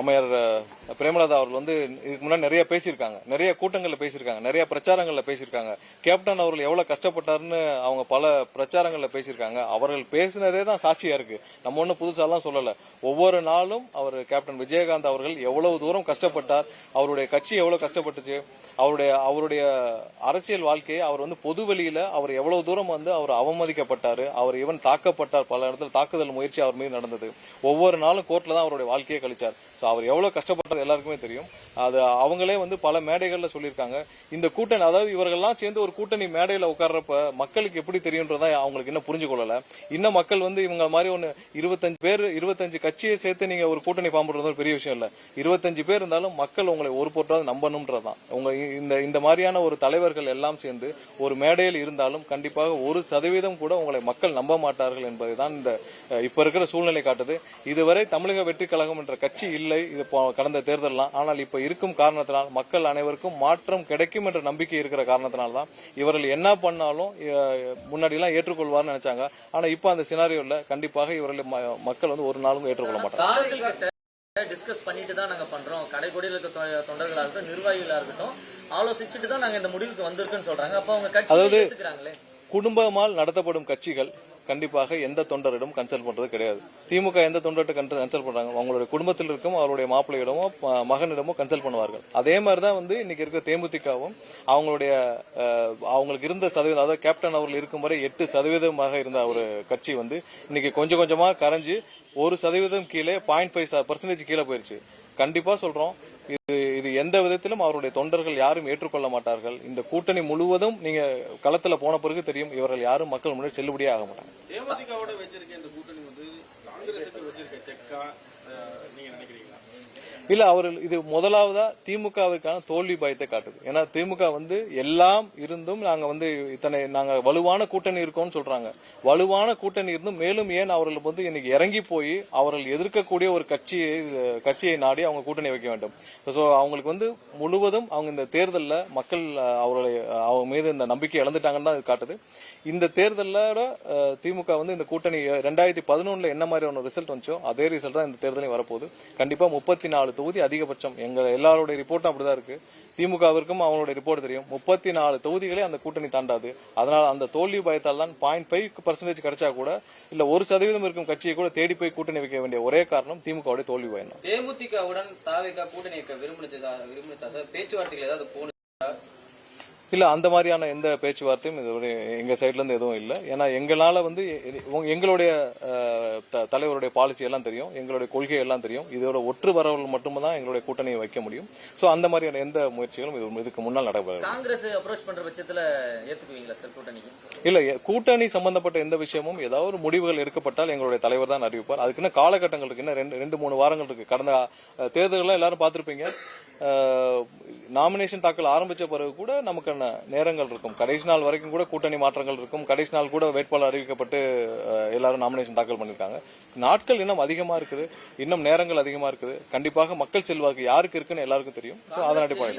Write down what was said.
அம்மையார் பிரேமலதா அவர்கள் வந்து இதுக்கு முன்னாடி நிறைய பேசியிருக்காங்க, நிறைய கூட்டங்கள்ல பேசியிருக்காங்க, நிறைய பிரச்சாரங்கள்ல பேசியிருக்காங்க. கேப்டன் அவர்கள் எவ்வளவு கஷ்டப்பட்டாருன்னு அவங்க பல பிரச்சாரங்கள்ல பேசியிருக்காங்க. அவர்கள் பேசினதே தான் சாட்சியா இருக்கு. நம்ம ஒன்னும் புதுசாலாம் சொல்லல. ஒவ்வொரு நாளும் அவர் கேப்டன் விஜயகாந்த் அவர்கள் எவ்வளவு தூரம் கஷ்டப்பட்டார், அவருடைய கட்சி எவ்வளவு கஷ்டப்பட்டுச்சு, அவருடைய அரசியல் வாழ்க்கையை அவர் வந்து பொது வெளியில அவர் எவ்வளவு தூரம் வந்து அவர் அவமதிக்கப்பட்டாரு, அவர் இவன் தாக்கப்பட்டார், பல இடத்துல தாக்குதல் முயற்சி அவர் மீது நடந்தது. ஒவ்வொரு நாளும் கோர்ட்ல தான் அவருடைய வாழ்க்கையை கழிச்சார். அவர் எவ்வளவு கஷ்டப்பட்டது எல்லாருக்குமே தெரியும். அது அவங்களே வந்து பல மேடைகள்ல சொல்லியிருக்காங்க. இந்த கூட்டணி, அதாவது இவர்கள்லாம் சேர்ந்து ஒரு கூட்டணி மேடையில உட்கார்றப்ப மக்களுக்கு எப்படி தெரியும்ன்றதா அவங்களுக்கு இன்னும் புரிஞ்சு கொள்ளல. இன்னும் மக்கள் வந்து இவங்க மாதிரி ஒன்னு 25 கட்சியை சேர்த்து நீங்க ஒரு கூட்டணி ஃபார்ம் பண்றது பெரிய விஷயம் இல்ல. 25 பேர் இருந்தாலும் மக்கள் உங்களை ஒரு பொருட்டாவது நம்பணும்ன்றதான். உங்க இந்த மாதிரியான ஒரு தலைவர்கள் எல்லாம் சேர்ந்து ஒரு மேடையில் இருந்தாலும் கண்டிப்பாக 1% கூட உங்களை மக்கள் நம்ப மாட்டார்கள் என்பதுதான் இந்த இப்ப இருக்கிற சூழ்நிலை காட்டுது. இதுவரை தமிழக வெற்றி கழகம் என்ற கட்சி இல்லை இது கடந்த தேர்தலாம். ஆனால் இப்ப இருக்கும் காரணத்தினால் மக்கள் அனைவருக்கும் மாற்றம் கிடைக்கும் என்ற நம்பிக்கை இருக்கிற காரணத்தினால்தான் இவர்கள் என்ன பண்ணாலும் முன்னாடி எல்லாம் ஏற்றுக்கொள்வார்னு நினைச்சாங்க. ஆனா இப்ப அந்த சினாரியோல கண்டிப்பாக இவர்கள் மக்கள் வந்து ஒரு நாளும் ஏற்றுக்கொள்ள மாட்டாங்க. டிஸ்கஸ் பண்ணிட்டு தான் நாங்க பண்றோம். கடைக்கோடியில் இருக்க தொண்டர்களா இருக்கட்டும், நிர்வாகிகளா இருக்கட்டும், ஆலோசிச்சுட்டு தான் நாங்க இந்த முடிவுக்கு வந்திருக்குன்னு சொல்றாங்க. அப்ப அவங்க கட்சி, அதாவது குடும்பமால் நடத்தப்படும் கட்சிகள் கண்டிப்பாக எந்த தொண்டரிடம் கன்சல்ட் பண்றது கிடையாது. திமுக எந்த தொண்டர்கிட்ட கன்சல்ட் பண்றாங்க, அவங்களுடைய குடும்பத்தில் இருக்கும் அவருடைய மாப்பிள்ளையிடமோ மகனிடமோ கன்சல்ட் பண்ணுவார்கள். அதே மாதிரிதான் வந்து இன்னைக்கு இருக்க தேமுதிகவும் அவங்களுக்கு இருந்த சதவீதம், அதாவது கேப்டன் அவர்கள் இருக்கும் வரை 8% இருந்த ஒரு கட்சி வந்து இன்னைக்கு கொஞ்சம் கொஞ்சமா கரைஞ்சு 1% கீழே 0.5% கீழே போயிருச்சு. கண்டிப்பா சொல்றோம், இது எந்த விதத்திலும் அவருடைய தொண்டர்கள் யாரும் ஏற்றுக்கொள்ள மாட்டார்கள். இந்த கூட்டணி முழுவதும் நீங்க களத்துல போன பிறகு தெரியும், இவர்கள் யாரும் மக்கள் முன்னாடி செல்லுபடியே ஆக மாட்டாங்க. தேமுதிகவோட வச்சிருக்க இந்த கூட்டணி வந்து காங்கிரஸுக்கு வச்சிருக்க செக்கா நீங்க நினைக்கிறீங்களா? இல்ல, அவர்கள் இது முதலாவதா திமுகவுக்கான தோல்வி பயத்தை காட்டுது. ஏன்னா திமுக வந்து எல்லாம் இருந்தும் நாங்க வலுவான கூட்டணி இருக்கோம்னு சொல்றாங்க. வலுவான கூட்டணி இருந்தும் மேலும் ஏன் அவர்கள் வந்து இன்னைக்கு இறங்கி போய் அவர்கள் எதிர்க்கக்கூடிய ஒரு கட்சியை நாடி அவங்க கூட்டணி வைக்க வேண்டும். சோ அவங்களுக்கு வந்து முழுவதும் அவங்க இந்த தேர்தலில் மக்கள் அவங்க மீது இந்த நம்பிக்கை இழந்துட்டாங்கன்னு தான் இது காட்டுது. இந்த தேர்தலோட திமுக வந்து இந்த கூட்டணி 2011 என்ன மாதிரி ரிசல்ட் வந்துச்சோ அதே ரிசல்ட் தான் இந்த தேர்தலையும் வரப்போகுது. கண்டிப்பா 34 தொகுதி அதிகபட்சம். எங்க எல்லாருடைய ரிப்போர்ட்டும் அப்படிதான் இருக்கு. திமுகவிற்கும் அவங்களுடைய ரிப்போர்ட் தெரியும். 34 தொகுதிகளே அந்த கூட்டணி தாண்டாது. அதனால அந்த தோல்வி பயத்தால் தான் 0.5% கிடைச்சா கூட இல்ல 1% இருக்கும் கட்சியை கூட தேடி போய் கூட்டணி வைக்க வேண்டிய ஒரே காரணம் திமுகவுடைய தோல்வி பயம் தான். தேமுதிகவுடன் தாவேகா கூட்டணி வைக்க விரும்பினதா பேச்சுவார்த்தைகள் ஏதாவது போன இல்ல, அந்த மாதிரியான எந்த பேச்சுவார்த்தையும் எங்க சைட்ல இருந்து எதுவும் இல்ல. ஏன்னா எங்களால வந்து எங்களுடைய தலைவருடைய பாலிசி எல்லாம் தெரியும், எங்களுடைய கொள்கை எல்லாம் தெரியும். இதோட ஒற்று வரவர்கள் மட்டும்தான் எங்களுடைய கூட்டணியை வைக்க முடியும். சோ அந்த மாதிரியான எந்த முயற்சிகளும் இதுக்கு முன்னால் நடைபெற. காங்கிரஸ் அப்ரோச் பண்ற பட்சத்துல ஏத்துக்குவீங்களா சார் கூட்டணிக்கு? இல்ல, கூட்டணி சம்பந்தப்பட்ட எந்த விஷயமும் ஏதாவது ஒரு முடிவுகள் எடுக்கப்பட்டால் எங்களுடைய தலைவர் தான் அறிவிப்பார். அதுக்குன்னு காலகட்டங்கள் இருக்கு, இன்னும் 2-3 வாரங்கள் இருக்கு. கடந்த தேர்தல்கள் எல்லாரும் பார்த்திருப்பீங்க, நாமினேஷன் தாக்கல் ஆரம்பிச்ச பிறகு கூட நமக்கு நேரங்கள் இருக்கும். கடைசி நாள் வரைக்கும் கூட கூட்டணி மாற்றங்கள் இருக்கும். கடைசி நாள் கூட வேட்பாளர் அறிவிக்கப்பட்டு எல்லாரும் நாமினேஷன் தாக்கல் பண்ணிருக்காங்க. நாட்கள் இன்னும் அதிகமா இருக்குது, இன்னும் நேரங்கள் அதிகமா இருக்குது. கண்டிப்பாக மக்கள் செல்வாக்கு யாருக்கு இருக்குன்னு எல்லாருக்கும் தெரியும். அதன் அடிப்படையில்